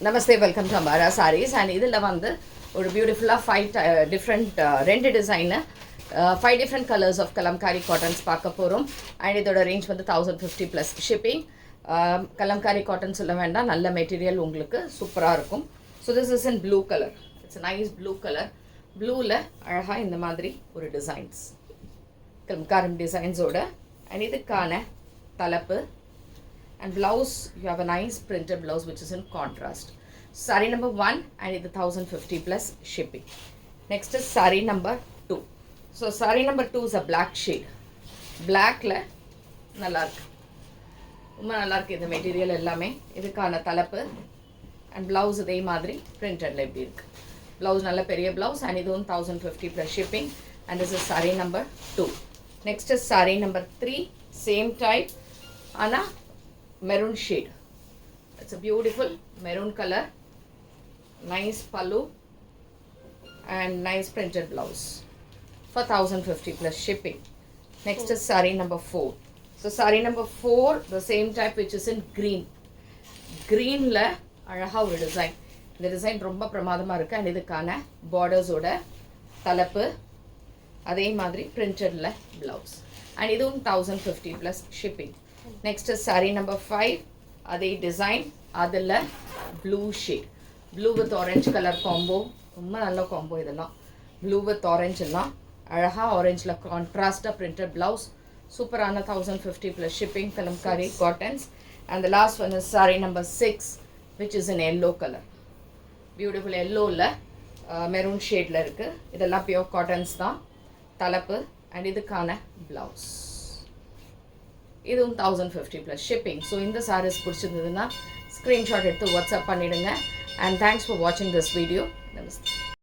Namaste, welcome to Ambara Sarees. And this is a beautiful 5 different rent designer. 5 different colors of kalamkari cottons paaka porom. And this range வந்து 1050 plus shipping. Kalamkari cottons சொல்ல வேண்டாம், நல்ல material உங்களுக்கு சூப்பரா இருக்கும். So this is in blue color. It's a nice blue color. Blueல அழகா இந்த மாதிரி ஒரு டிசைன்ஸ். kalamkari designs ஓட. And இதுக்கான தலைப்பு and blouse, you have a nice printed blouse which is in contrast. Saree number 1 and it's 1050 plus shipping. Next is saree number 2. So saree number 2 is a black shade. Black la nalla irukku. Umma nalla irukku indha material ellame. Idukana thalappu and blouse idhe madri printed la eppadi irukku. Blouse nalla periya blouse and idhu 1050 plus shipping and this is saree number 2. Next is saree number 3, same type ana maroon shade. It's a beautiful maroon color, nice pallu and nice printed blouse for 1050 plus shipping. Next is saree number 4. So saree number 4, the same type which is in green. Green la அழகா ஒரு design. இந்த design ரொம்ப பிரமாதமா இருக்கு and இதுக்கான borders ஓட தலப்பு அதே மாதிரி printed la blouse and இதுவும் 1050 plus shipping. Next is saree number 5. அதே டிசைன், அதில் blue shade. Blue with orange color combo. ரொம்ப நல்ல combo இதெல்லாம். Blue with orange எல்லாம் அழகா orangeல contrast printed blouse. சூப்பரான 1050 plus shipping kalamkari cottons. And the last one is saree number 6 which is in yellow color. Beautiful yellowல maroon shadeல இருக்கு. இதெல்லாம் pure cottons தான். தலப்பு and இதுக்கான blouse. இதுவும் 1050 plus shipping. So இந்த sarees பிடிச்சிருந்ததுன்னா screenshot எடுத்து WhatsApp பண்ணிடுங்க. And thanks for watching this video. Namaste.